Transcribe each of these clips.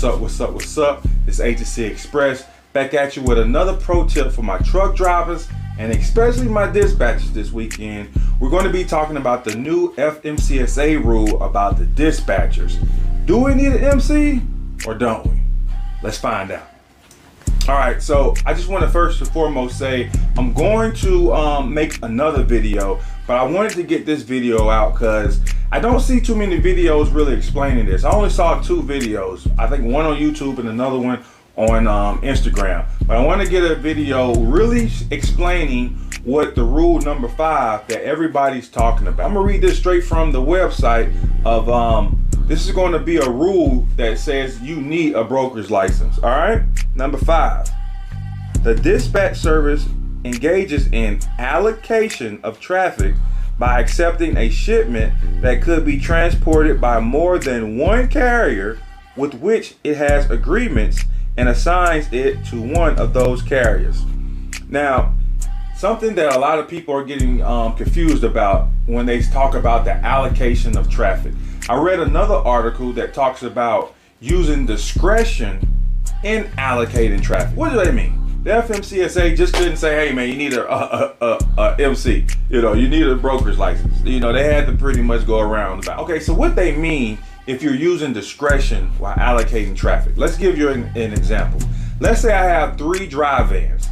What's up, what's up, what's up? It's HC Express back at you with another pro tip for my truck drivers and especially my dispatchers this weekend. We're going to be talking about the new FMCSA rule about the dispatchers. Do we need an MC or don't we? Let's find out. All right, so I just want to first and foremost say I'm going to make another video, but I wanted to get this video out because I don't see too many videos really explaining this. I only saw 2 videos, I think one on YouTube and another one on Instagram. But I want to get a video really explaining what the rule number 5 that everybody's talking about. I'm gonna read this straight from the website of this is going to be a rule that says you need a broker's license. All right, number 5, the dispatch service engages in allocation of traffic by accepting a shipment that could be transported by more than one carrier with which it has agreements and assigns it to one of those carriers. Now, something that a lot of people are getting confused about when they talk about the allocation of traffic. I read another article that talks about using discretion in allocating traffic. What do they mean? The FMCSA just couldn't say, hey man, you need a MC, you need a broker's license. They had to pretty much go around about. Okay, so what they mean if you're using discretion while allocating traffic. Let's give you an example. Let's say I have 3 dry vans.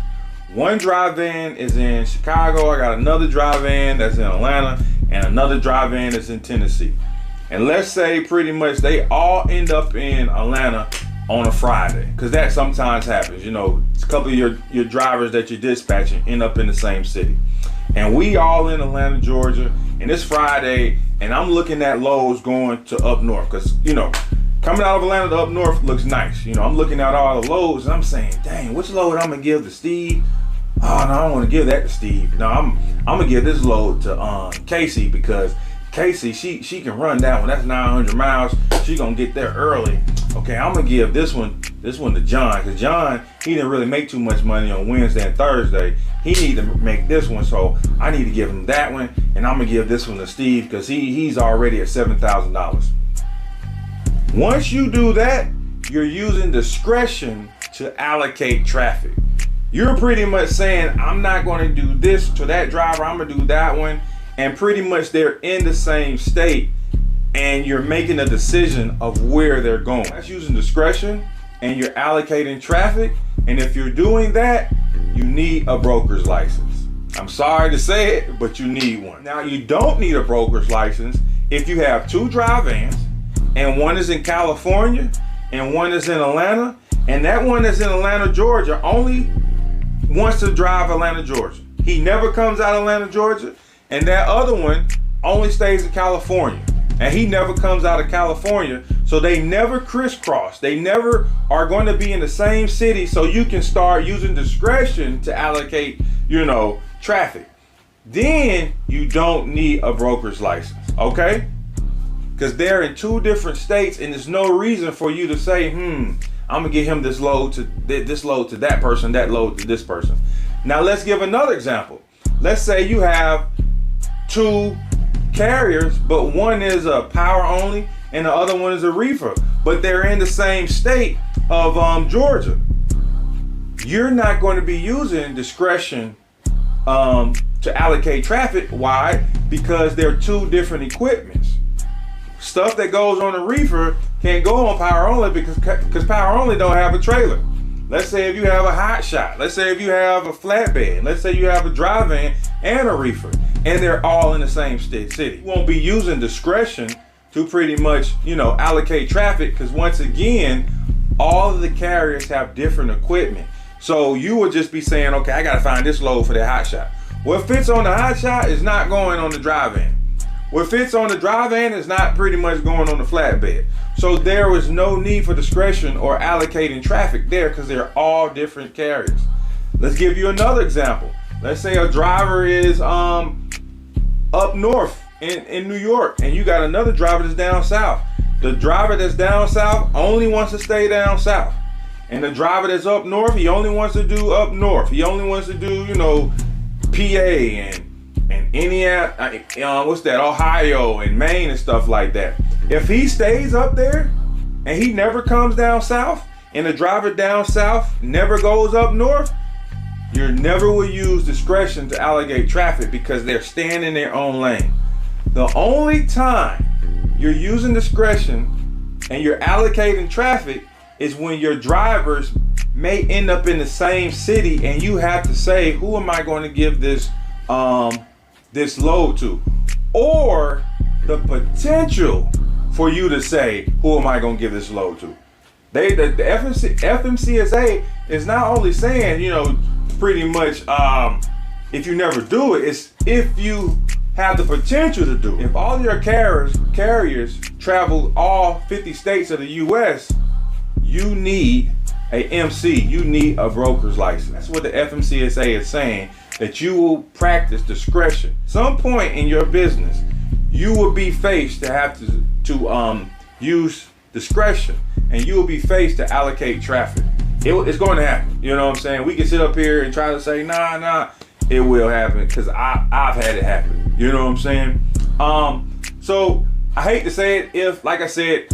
One dry van is in Chicago, I got another dry van that's in Atlanta, and another dry van that's in Tennessee. And let's say pretty much they all end up in Atlanta on a Friday, because that sometimes happens. A couple of your drivers that you're dispatching end up in the same city. And we all in Atlanta, Georgia, and it's Friday, and I'm looking at loads going to up north, because, coming out of Atlanta to up north looks nice. I'm looking at all the loads, and I'm saying, dang, which load I'm going to give to Steve? Oh, no, I don't want to give that to Steve. No, I'm going to give this load to Casey, because Casey, she can run that one. That's 900 miles. She gonna get there early. Okay, I'm gonna give this one to John, because John, he didn't really make too much money on Wednesday and Thursday. He need to make this one, so I need to give him that one, and I'm gonna give this one to Steve because he's already at $7,000. Once you do that, you're using discretion to allocate traffic. You're pretty much saying, I'm not gonna do this to that driver, I'm gonna do that one. And pretty much they're in the same state and you're making a decision of where they're going. That's using discretion and you're allocating traffic. And if you're doing that, you need a broker's license. I'm sorry to say it, but you need one. Now, you don't need a broker's license if you have 2 dry vans and one is in California and one is in Atlanta, and that one that's in Atlanta, Georgia only wants to drive Atlanta, Georgia. He never comes out of Atlanta, Georgia. And that other one only stays in California. And he never comes out of California. So they never crisscross. They never are going to be in the same city. So you can start using discretion to allocate, traffic. Then you don't need a broker's license, okay? Because they're in 2 different states and there's no reason for you to say, I'm gonna give him this load to that person, that load to this person. Now let's give another example. Let's say you have 2 carriers, but one is a power only and the other one is a reefer, but they're in the same state of Georgia. You're not going to be using discretion to allocate traffic. Why? Because they're 2 different equipments. Stuff that goes on a reefer can't go on power only because power only don't have a trailer. Let's say if you have a hot shot, let's say if you have a flatbed, let's say you have a dry van and a reefer, and they're all in the same city. You won't be using discretion to pretty much, allocate traffic, because once again, all of the carriers have different equipment. So you would just be saying, okay, I gotta find this load for that hot shot. What fits on the hot shot is not going on the dry van. What fits on the dry van is not pretty much going on the flatbed. So there was no need for discretion or allocating traffic there because they're all different carriers. Let's give you another example. Let's say a driver is up north in New York and you got another driver that's down south. The driver that's down south only wants to stay down south. And the driver that's up north, he only wants to do up north. He only wants to do, PA and Indiana, Ohio and Maine and stuff like that. If he stays up there, and he never comes down south, and the driver down south never goes up north, you never will use discretion to allocate traffic because they're staying in their own lane. The only time you're using discretion and you're allocating traffic is when your drivers may end up in the same city and you have to say, who am I going to give this load to? Or the potential for you to say, who am I going to give this load to? The FMCSA is not only saying, you know, pretty much if you never do it, it's if you have the potential to do it. If all your carriers travel all 50 states of the US, you need a MC, you need a broker's license. That's what the FMCSA is saying, that you will practice discretion. Some point in your business, you will be faced to have to use discretion, and you will be faced to allocate traffic. It's going to happen. You know what I'm saying? We can sit up here and try to say, nah, it will happen, because I've had it happen. You know what I'm saying? So I hate to say it, if, like I said,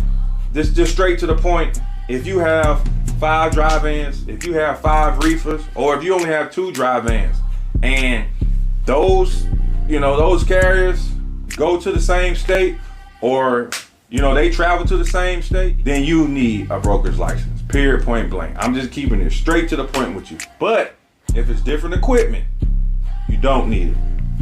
this just straight to the point, if you have 5 dry vans, if you have 5 reefers, or if you only have 2 dry vans, and those carriers go to the same state, or they travel to the same state, then you need a broker's license. Period, point blank. I'm just keeping it straight to the point with you. But if it's different equipment, you don't need it.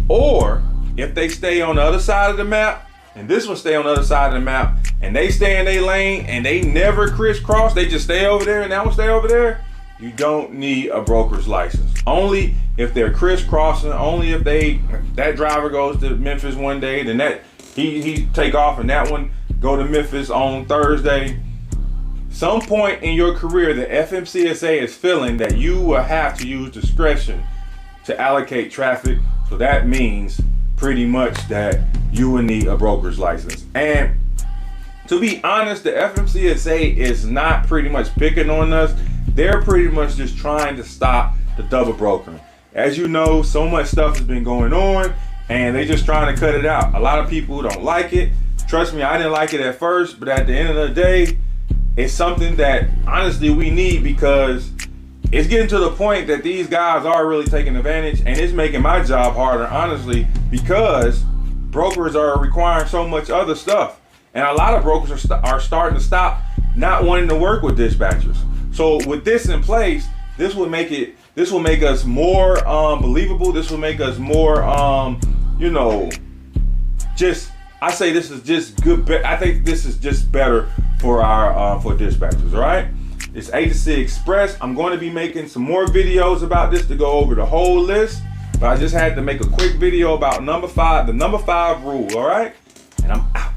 Or if they stay on the other side of the map, and this one stay on the other side of the map, and they stay in their lane, and they never crisscross, they just stay over there, and that one stay over there, you don't need a broker's license. Only if they're crisscrossing, only if that driver goes to Memphis one day, then that he take off, and that one go to Memphis on Thursday. Some point in your career, the FMCSA is feeling that you will have to use discretion to allocate traffic. So that means pretty much that you will need a broker's license. And to be honest, the FMCSA is not pretty much picking on us. They're pretty much just trying to stop the double brokering. As you know, so much stuff has been going on, and they're just trying to cut it out. A lot of people don't like it. Trust me, I didn't like it at first, but at the end of the day, it's something that honestly we need, because it's getting to the point that these guys are really taking advantage, and it's making my job harder, honestly, because brokers are requiring so much other stuff. And a lot of brokers are starting to stop not wanting to work with dispatchers. So with this in place, this will make us more believable. This will make us more, I say this is just good. I think this is just better for our for dispatchers. All right, it's Agency Express. I'm going to be making some more videos about this to go over the whole list, but I just had to make a quick video about the number 5 rule. All right, and I'm out.